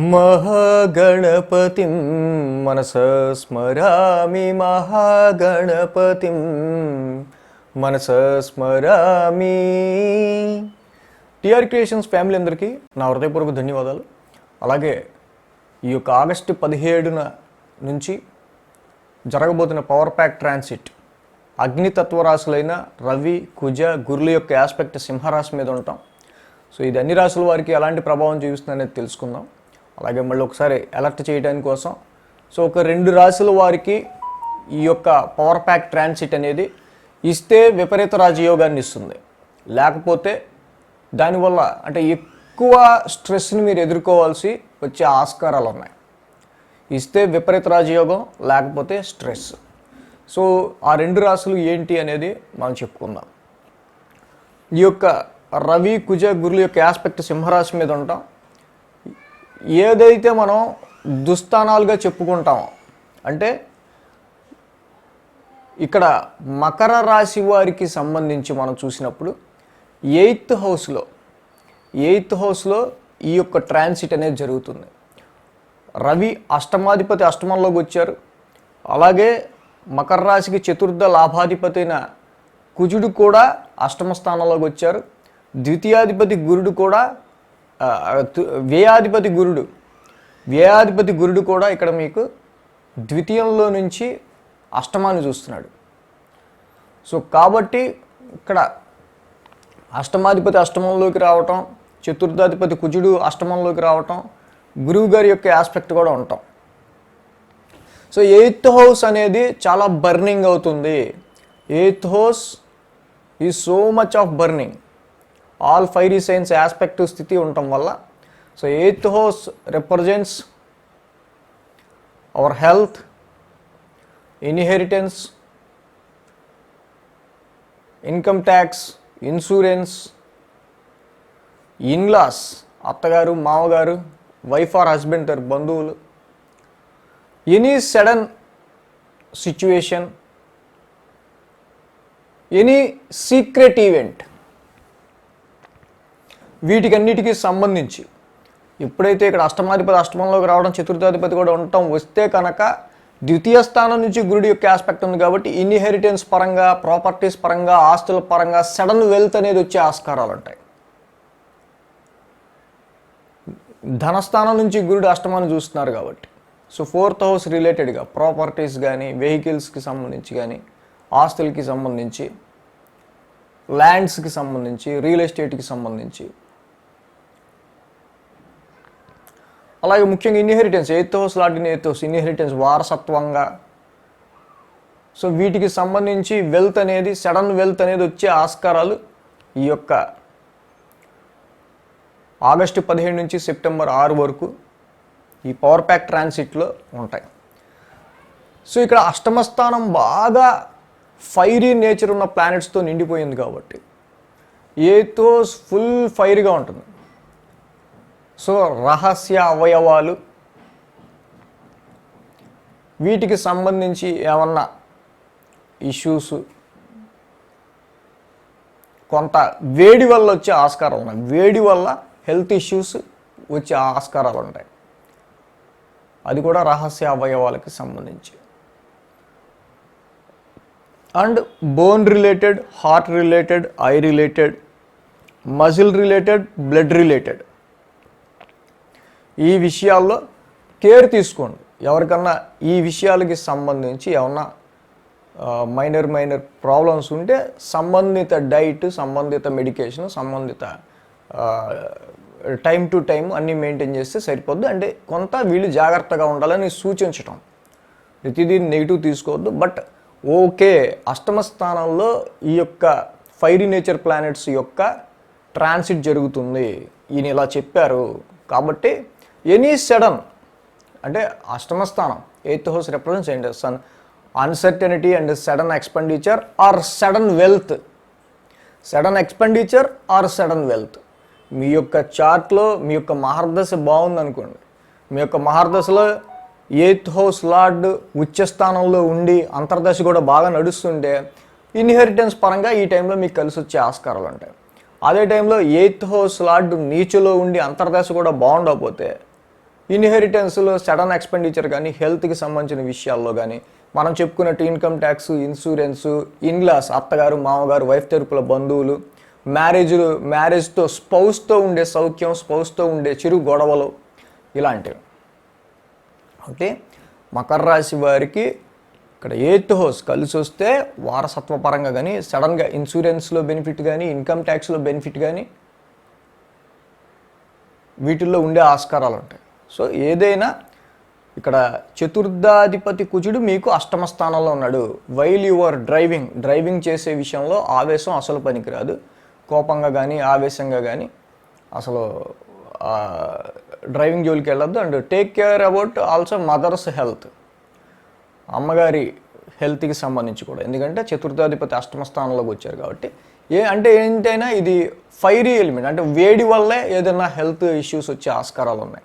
महागणपतिं मनसा स्मरामि महागणपतिं మనసా స్మరామి. TR creations family అందరికీ నా హృదయపూర్వక ధన్యవాదాలు. అలాగే ఈ యొక్క ఆగస్టు 17న నుంచి జరగబోతున్న పవర్ ప్యాక్ ట్రాన్సిట్ అగ్నితత్వరాశులైన రవి, కుజ, గురుల యొక్క ఆస్పెక్ట్ సింహరాశి మీద ఉంటాం. సో ఇది అన్ని రాశుల వారికి ఎలాంటి ప్రభావం చూపిస్తుంది అనేది తెలుసుకుందాం. అలాగే మళ్ళీ ఒకసారి అలర్ట్ చేయడానికి కోసం ఒక 2 రాశుల వారికి ఈ యొక్క పవర్ ప్యాక్ ట్రాన్సిట్ అనేది ఇస్తే విపరీత రాజయోగాన్ని ఇస్తుంది, లేకపోతే దానివల్ల అంటే ఎక్కువ స్ట్రెస్ని మీరు ఎదుర్కోవాల్సి వచ్చే ఆస్కారాలు ఉన్నాయి. ఇస్తే విపరీత రాజయోగం, లేకపోతే స్ట్రెస్. సో ఆ 2 రాశులు ఏంటి అనేది మనం చెప్పుకుందాం. ఈ యొక్క రవి, కుజ, గురుల యొక్క ఆస్పెక్ట్ సింహరాశి మీద ఉంటాం. ఏదైతే మనం దుస్థానాలుగా చెప్పుకుంటామో, అంటే ఇక్కడ మకర రాశి వారికి సంబంధించి మనం చూసినప్పుడు 8th హౌస్లో ఈ యొక్క ట్రాన్సిట్ అనేది జరుగుతుంది. రవి అష్టమాధిపతి అష్టమంలోకి వచ్చారు. అలాగే మకర రాశికి చతుర్థ లాభాధిపతి అయిన కుజుడు కూడా అష్టమ స్థానంలోకి వచ్చారు. ద్వితీయాధిపతి గురుడు కూడా వ్యయాధిపతి గురుడు కూడా ఇక్కడ మీకు ద్వితీయంలో నుంచి అష్టమాన్ని చూస్తున్నాడు. సో కాబట్టి ఇక్కడ అష్టమాధిపతి అష్టమంలోకి రావటం, చతుర్థాధిపతి కుజుడు అష్టమంలోకి రావటం, గురువు గారి యొక్క ఆస్పెక్ట్ కూడా ఉంటాం. సో 8th హౌస్ అనేది చాలా బర్నింగ్ అవుతుంది. 8th హౌస్ ఈ so much of burning, all fiery signs aspect స్థితి ఉండటం వల్ల. So 8th house represents our health, inheritance, income tax, insurance, in laws, అత్తగారు, మామగారు, వైఫ్ ఆర్ హస్బెండ్, బంధువులు, any sudden situation, any secret event, వీటికన్నిటికీ సంబంధించి ఎప్పుడైతే ఇక్కడ అష్టమాధిపతి అష్టమంలోకి రావడం, చతుర్థాధిపతి కూడా ఉండటం వస్తే కనుక ద్వితీయ స్థానం నుంచి గురుడి యొక్క ఆస్పెక్ట్ ఉంది కాబట్టి ఇన్హెరిటెన్స్ పరంగా, ప్రాపర్టీస్ పరంగా, ఆస్తుల పరంగా సడన్ వెల్త్ అనేది వచ్చే ఆస్కారాలు ఉంటాయి. ధనస్థానం నుంచి గురుడు అష్టమాన్ని చూస్తున్నారు కాబట్టి సో 4th హౌస్ రిలేటెడ్గా ప్రాపర్టీస్ కానీ, వెహికల్స్కి సంబంధించి కానీ, ఆస్తులకి సంబంధించి, ల్యాండ్స్కి సంబంధించి, రియల్ ఎస్టేట్కి సంబంధించి, అలాగే ముఖ్యంగా ఇన్హెరిటెన్స్, 8th హౌస్ లాంటి 8th హౌస్ ఇన్హెరిటెన్స్ వారసత్వంగా. సో వీటికి సంబంధించి వెల్త్ అనేది, సడన్ వెల్త్ అనేది వచ్చే ఆస్కారాలు ఈ యొక్క ఆగస్టు 17 నుంచి సెప్టెంబర్ 6 వరకు ఈ పవర్ ప్యాక్ ట్రాన్సిట్లో ఉంటాయి. సో ఇక్కడ అష్టమ స్థానం బాగా ఫైరీ నేచర్ ఉన్న ప్లానెట్స్తో నిండిపోయింది కాబట్టి 8th హౌస్ ఫుల్ ఫైర్గా ఉంటుంది. సో రహస్య అవయవాలు, వీటికి సంబంధించి ఏమన్నా ఇష్యూస్, కొంత వేడి వల్ల వచ్చే ఆస్కారాలు ఉన్నాయి. వేడి వల్ల హెల్త్ ఇష్యూస్ వచ్చే ఆస్కారాలు ఉంటాయి. అది కూడా రహస్య అవయవాలకి సంబంధించి. And bone related, heart related, I related, muscle related, blood related, ఈ విషయాల్లో కేర్ తీసుకోండి. ఎవరికన్నా ఈ విషయాలకి సంబంధించి ఏమన్నా మైనర్ ప్రాబ్లమ్స్ ఉంటే సంబంధిత డైట్, సంబంధిత మెడికేషన్, సంబంధిత టైం టు టైం అన్నీ మెయింటైన్ చేస్తే సరిపోద్దు. అంటే కొంత వీళ్ళు జాగ్రత్తగా ఉండాలని సూచించటం, ప్రతిదీ నెగిటివ్ తీసుకోవద్దు. బట్ ఓకే, అష్టమ స్థానంలో ఈ యొక్క ఫైరీ నేచర్ ప్లానెట్స్ యొక్క ట్రాన్సిట్ జరుగుతుంది, ఈయన ఇలా చెప్పారు కాబట్టి ఎనీ సడన్, అంటే అష్టమ స్థానం 8th హౌస్ రిప్రజెంట్స్ ఏంటి, uncertainty and sudden expenditure or sudden wealth. Sudden expenditure or sudden wealth. మీ యొక్క చార్ట్లో మీ యొక్క మహర్దశ బాగుందనుకోండి, మీ యొక్క మహర్దశలో 8th హౌస్ లార్డ్ ఉచ్చస్థానంలో ఉండి అంతర్దశ కూడా బాగా నడుస్తుంటే ఇన్హెరిటెన్స్ పరంగా ఈ టైంలో మీకు కలిసి వచ్చే ఆస్కారాలు ఉంటాయి. అదే టైంలో 8th హౌస్ లార్డ్ నీచులో ఉండి అంతర్దశ కూడా బాగుండకపోతే ఇన్హెరిటెన్స్లో సడన్ ఎక్స్పెండిచర్ కానీ హెల్త్కి సంబంధించిన విషయాల్లో కానీ మనం చెప్పుకున్నట్టు ఇన్కమ్ ట్యాక్స్, ఇన్సూరెన్సు, ఇన్లాస్, అత్తగారు, మామగారు, వైఫ్ తరపుల బంధువులు, మ్యారేజ్తో స్పౌస్తో ఉండే సౌఖ్యం, స్పౌస్తో ఉండే చిరు గొడవలు, ఇలాంటివి. ఓకే, మకర రాశి వారికి ఇక్కడ 8th హౌస్ కలిసి వస్తే వారసత్వ పరంగా కానీ సడన్గా ఇన్సూరెన్స్లో బెనిఫిట్ కానీ ఇన్కమ్ ట్యాక్స్లో బెనిఫిట్ కానీ వీటిల్లో ఉండే ఆస్కారాలు ఉంటాయి. సో ఏదైనా ఇక్కడ చతుర్థాధిపతి కుజుడు మీకు అష్టమ స్థానంలో ఉన్నాడు. వైల్ యువర్ డ్రైవింగ్ చేసే విషయంలో ఆవేశం అసలు పనికిరాదు. కోపంగా కానీ ఆవేశంగా కానీ అసలు డ్రైవింగ్ జోలికి వెళ్ళొద్దు. And take care about also mother's health, అమ్మగారి హెల్త్కి సంబంధించి కూడా. ఎందుకంటే చతుర్థాధిపతి అష్టమ స్థానంలోకి వచ్చారు కాబట్టి ఏంటైనా ఇది ఫైరీ ఎలిమెంట్, అంటే వేడి వల్లే ఏదైనా హెల్త్ ఇష్యూస్ వచ్చే ఆస్కారాలు ఉన్నాయి.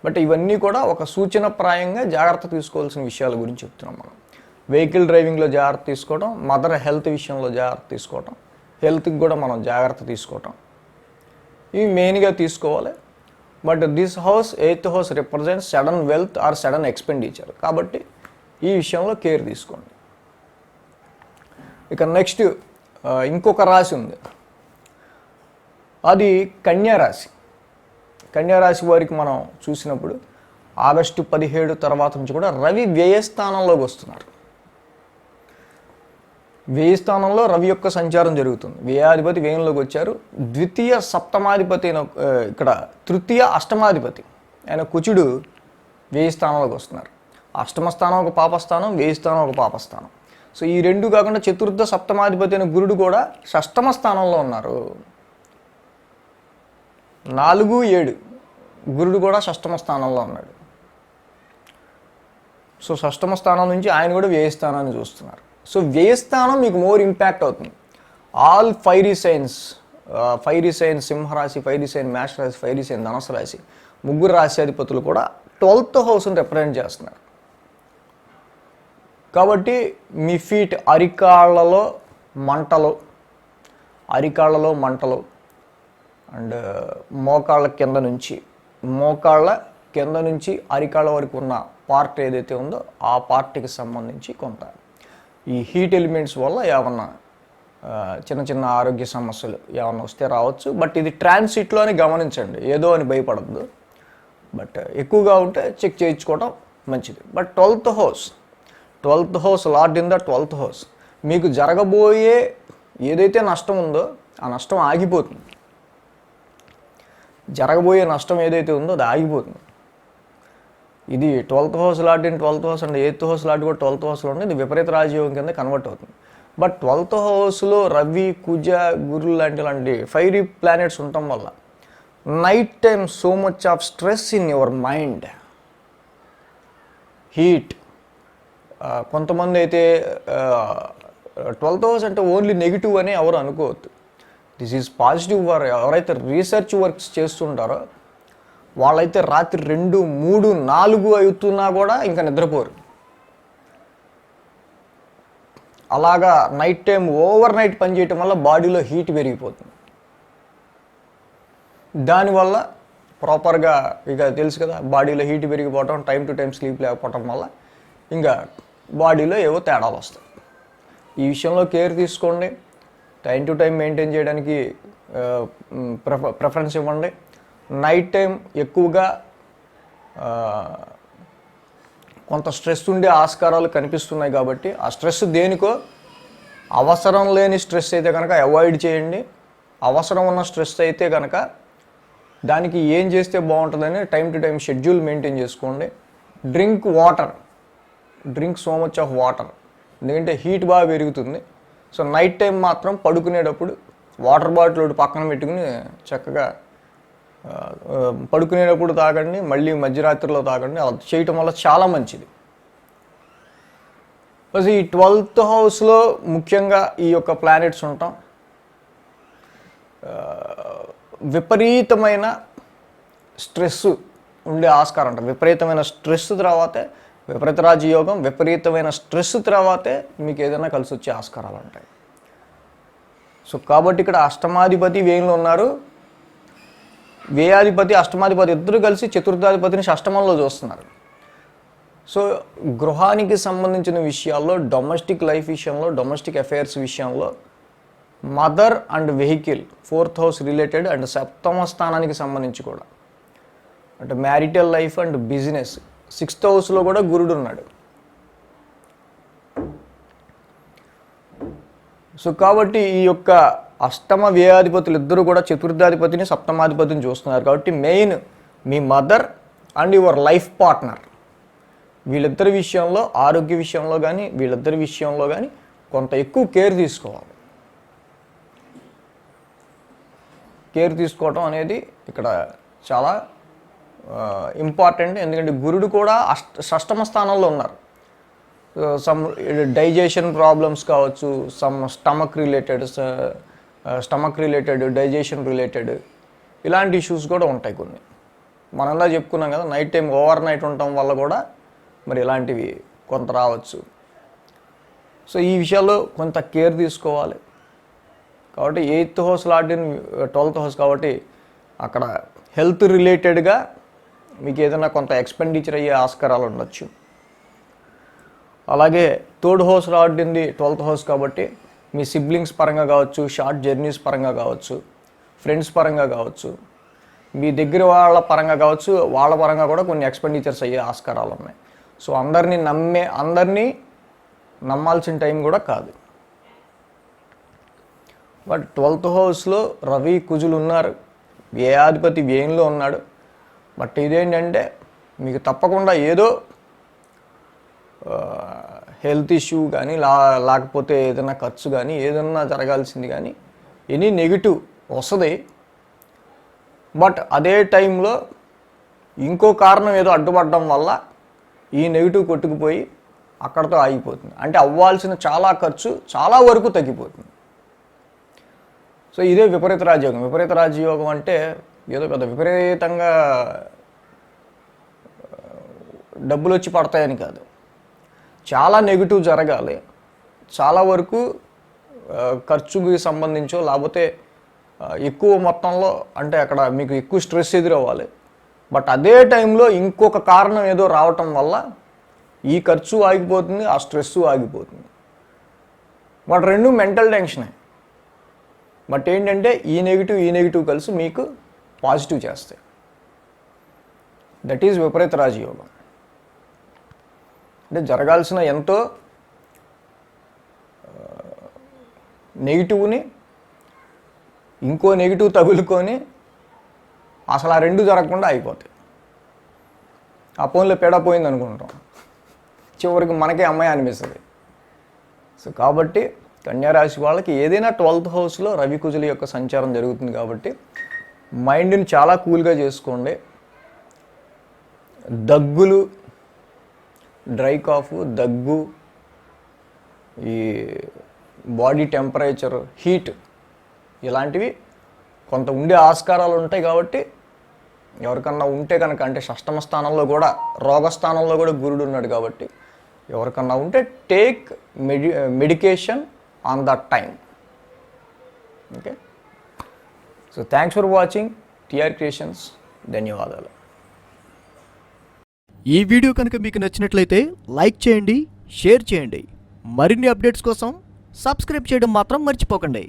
బట్ ఇవన్నీ కూడా ఒక సూచనప్రాయంగా జాగ్రత్త తీసుకోవాల్సిన విషయాల గురించి చెప్తున్నాం మనం. వెహికల్ డ్రైవింగ్లో జాగ్రత్త తీసుకోవడం, మదర్ హెల్త్ విషయంలో జాగ్రత్త తీసుకోవడం, హెల్త్కి కూడా మనం జాగ్రత్త తీసుకోవటం, ఇవి మెయిన్గా తీసుకోవాలి. But this house 8th house represents sudden wealth or sudden expenditure, కాబట్టి ఈ విషయంలో కేర్ తీసుకోండి. ఇక నెక్స్ట్ ఇంకొక రాశి ఉంది, అది కన్యారాశి. కన్యారాశి వారికి మనం చూసినప్పుడు ఆగస్టు 17 తర్వాత నుంచి కూడా రవి వ్యయస్థానంలోకి వస్తున్నారు. వ్యయస్థానంలో రవి యొక్క సంచారం జరుగుతుంది. వ్యయాధిపతి వ్యయంలోకి వచ్చారు. ద్వితీయ సప్తమాధిపతి అయిన ఇక్కడ తృతీయ అష్టమాధిపతి ఆయన కుజుడు వ్యయస్థానంలోకి వస్తున్నారు. అష్టమ స్థానం ఒక పాపస్థానం, వ్యయస్థానం ఒక పాపస్థానం. సో ఈ రెండు కాకుండా చతుర్థ సప్తమాధిపతి అయిన గురుడు కూడా షష్టమ స్థానంలో ఉన్నారు. 4, 7 గురుడు కూడా షష్టమ స్థానంలో ఉన్నాడు. సో షష్టమ స్థానం నుంచి ఆయన కూడా వ్యయస్థానాన్ని చూస్తున్నారు. సో వ్యయస్థానం మీకు మోర్ ఇంపాక్ట్ అవుతుంది. ఆల్ ఫైరీ సైన్స్ సింహరాశి, ఫైరీ సైన్ మేష రాశి, ఫైరీ సైన్ ధనుసు రాశి, ముగ్గురు రాశ్యాధిపతులు కూడా 12th హౌస్ని రిప్రజెంట్ చేస్తున్నారు. కాబట్టి మీ ఫీట్ అరికాళ్ళలో మంటలు అండ్ మోకాళ్ళ కింద నుంచి అరికాళ్ళ వరకు ఉన్న పార్ట్ ఏదైతే ఉందో ఆ పార్ట్కి సంబంధించి కొంత ఈ హీట్ ఎలిమెంట్స్ వల్ల ఏమన్నా చిన్న ఆరోగ్య సమస్యలు ఏమన్నా వస్తే రావచ్చు. బట్ ఇది ట్రాన్సిట్లోనే గమనించండి, ఏదో అని భయపడద్దు. బట్ ఎక్కువగా ఉంటే చెక్ చేయించుకోవడం మంచిది. But 12th house lord in the 12th house మీకు జరగబోయే ఏదైతే నష్టం ఉందో ఆ నష్టం ఆగిపోతుంది. జరగబోయే నష్టం ఏదైతే ఉందో అది ఆగిపోతుంది. ఇది 12th house lord in 12th house and 8th house lord కూడా 12th హౌస్లో ఉండి ఇది విపరీత రాజయోగం కింద కన్వర్ట్ అవుతుంది. బట్ 12th హౌస్లో రవి, కుజ, గురు లాంటి ఫైరీ ప్లానెట్స్ ఉండటం వల్ల night time so much of stress in your mind, heat. కొంతమంది అయితే 12th హౌస్ అంటే ఓన్లీ నెగిటివ్ అని ఎవరు అనుకోవద్దు. This is positive. ఎవరైతే రీసెర్చ్ వర్క్స్ చేస్తుంటారో వాళ్ళైతే రాత్రి 2, 3, 4 అవుతున్నా కూడా ఇంకా నిద్రపోరు. అలాగా నైట్ టైం ఓవర్ నైట్ పనిచేయటం వల్ల బాడీలో హీట్ పెరిగిపోతుంది. దానివల్ల ప్రాపర్గా ఇక తెలుసు కదా, బాడీలో హీట్ పెరిగిపోవటం, టైం టు టైం స్లీప్ లేకపోవటం వల్ల ఇంకా బాడీలో ఏవో తేడాలు వస్తాయి. ఈ విషయంలో కేర్ తీసుకోండి. టైం టు టైం మెయింటైన్ చేయడానికి ప్రిఫరెన్స్ ఇవ్వండి. నైట్ టైం ఎక్కువగా కొంత స్ట్రెస్ ఉండే ఆస్కారాలు కనిపిస్తున్నాయి కాబట్టి ఆ స్ట్రెస్ దేనికో, అవసరం లేని స్ట్రెస్ అయితే కనుక అవాయిడ్ చేయండి. అవసరం ఉన్న స్ట్రెస్ అయితే కనుక దానికి ఏం చేస్తే బాగుంటుందని time to time schedule maintain చేసుకోండి. Drink so much of water, ఎందుకంటే హీట్ బాగా పెరుగుతుంది. సో నైట్ టైం మాత్రం పడుకునేటప్పుడు వాటర్ బాటిల్ ఒకటి పక్కన పెట్టుకుని చక్కగా పడుకునేటప్పుడు తాగండి, మళ్ళీ మధ్యరాత్రిలో తాగండి. అలా చేయటం వల్ల చాలా మంచిది. ఈ 12th హౌస్లో ముఖ్యంగా ఈ యొక్క ప్లానెట్స్ ఉంటాం. విపరీతమైన స్ట్రెస్ ఉండే ఆస్కారం ఉంటుంది. విపరీతమైన స్ట్రెస్ తర్వాతే విపరీత రాజయోగం, విపరీతమైన స్ట్రెస్ తర్వాతే మీకు ఏదైనా కలిసి వచ్చే ఆస్కారాలు ఉంటాయి. సో కాబట్టి ఇక్కడ అష్టమాధిపతి వ్యయంలో ఉన్నారు. వ్యయాధిపతి అష్టమాధిపతి ఇద్దరు కలిసి చతుర్థాధిపతిని షష్టమంలో చూస్తున్నారు. సో గృహానికి సంబంధించిన విషయాల్లో, డొమెస్టిక్ లైఫ్ విషయంలో, డొమెస్టిక్ అఫైర్స్ విషయంలో mother and vehicle 4th house related and 7వ స్థానానికి సంబంధించి కూడా, అంటే marital life and business 6th హౌస్లో కూడా గురుడు ఉన్నాడు. సో కాబట్టి ఈ యొక్క అష్టమ వ్యయాధిపతులు ఇద్దరు కూడా చతుర్థాధిపతిని సప్తమాధిపతిని చూస్తున్నారు. కాబట్టి main me mother and your life partner వీళ్ళిద్దరి విషయంలో, ఆరోగ్య విషయంలో కానీ వీళ్ళిద్దరి విషయంలో కానీ కొంత ఎక్కువ కేర్ తీసుకోవాలి. కేర్ తీసుకోవటం అనేది ఇక్కడ చాలా ఇంపార్టెంట్. ఎందుకంటే గురుడు కూడా షష్టమ స్థానంలో ఉన్నారు. సమ్ డైజెషన్ ప్రాబ్లమ్స్ కావచ్చు, some stomach related digestion related ఇలాంటి ఇష్యూస్ కూడా ఉంటాయి కొన్ని. మనంలా చెప్పుకున్నాం కదా, నైట్ టైం ఓవర్ నైట్ ఉండటం వల్ల కూడా మరి ఇలాంటివి కొంత రావచ్చు. సో ఈ విషయాల్లో కొంత కేర్ తీసుకోవాలి. కాబట్టి 8th house lord in 12th house కాబట్టి అక్కడ హెల్త్ రిలేటెడ్గా మీకు ఏదైనా కొంత ఎక్స్పెండిచర్ అయ్యే ఆస్కారాలు ఉండొచ్చు. అలాగే 3rd house lord in the 12th house కాబట్టి మీ సిబ్లింగ్స్ పరంగా కావచ్చు, షార్ట్ జర్నీస్ పరంగా కావచ్చు, ఫ్రెండ్స్ పరంగా కావచ్చు, మీ దగ్గర వాళ్ళ పరంగా కావచ్చు, వాళ్ళ పరంగా కూడా కొన్ని ఎక్స్పెండిచర్స్ అయ్యే ఆస్కారాలు ఉన్నాయి. సో అందరినీ నమ్మాల్సిన టైం కూడా కాదు. బట్ 12th హౌస్లో రవి కుజులు ఉన్నారు, వ్యయాధిపతి వ్యయంలో ఉన్నాడు. బట్ ఇదేంటంటే మీకు తప్పకుండా ఏదో హెల్త్ ఇష్యూ కానీ లేకపోతే ఏదైనా ఖర్చు కానీ ఏదైనా జరగాల్సింది కానీ ఎనీ నెగిటివ్ వస్తుంది. బట్ అదే టైంలో ఇంకో కారణం ఏదో అడ్డుపడడం వల్ల ఈ నెగిటివ్ కొట్టుకుపోయి అక్కడితో ఆగిపోతుంది. అంటే అవ్వాల్సిన చాలా ఖర్చు చాలా వరకు తగ్గిపోతుంది. సో ఇదే విపరీత రాజయోగం. విపరీత రాజయోగం అంటే ఏదో పెద్ద విపరీతంగా డబ్బులు వచ్చి పడతాయని కాదు, చాలా నెగిటివ్ జరగాలి, చాలా వరకు ఖర్చుకి సంబంధించో లేకపోతే ఎక్కువ మొత్తంలో, అంటే అక్కడ మీకు ఎక్కువ స్ట్రెస్ ఎదురవ్వాలి. బట్ అదే టైంలో ఇంకొక కారణం ఏదో రావటం వల్ల ఈ ఖర్చు ఆగిపోతుంది, ఆ స్ట్రెస్ ఆగిపోతుంది. బట్ రెండు మెంటల్ టెన్షనే. బట్ ఏంటంటే ఈ నెగిటివ్ కలిసి మీకు పాజిటివ్ చేస్తాయి. దట్ ఈజ్ విపరీత రాజయోగం. అంటే జరగాల్సిన ఎంతో నెగిటివ్ని ఇంకో నెగిటివ్ తగులుకొని అసలు ఆ రెండు జరగకుండా అయిపోతాయి. ఆ ఫోన్లో పేడ పోయింది అనుకుంటాం, చివరికి మనకే అమ్మాయి అనిపిస్తుంది. సో కాబట్టి కన్యారాశి వాళ్ళకి ఏదైనా 12th హౌస్లో రవి కుజుల యొక్క సంచారం జరుగుతుంది కాబట్టి మైండ్ని చాలా కూల్గా చేసుకోండి. దగ్గులు, డ్రై కాఫ్, దగ్గు, ఈ బాడీ టెంపరేచర్, హీట్ ఇలాంటివి కొంత ఉండే ఆస్కారాలు ఉంటాయి. కాబట్టి ఎవరికన్నా ఉంటే కనుక, అంటే షష్టమ స్థానంలో కూడా రోగస్థానంలో కూడా గురుడు ఉన్నాడు కాబట్టి ఎవరికన్నా ఉంటే take medication on that time. Okay, so thanks for watching TR creations. ధన్యవాదాలు. ఈ వీడియో కనుక మీకు నచ్చినట్లయితే లైక్ చేయండి, షేర్ చేయండి. మరిన్ని అప్డేట్స్ కోసం సబ్స్క్రైబ్ చేయడం మాత్రం మర్చిపోకండి.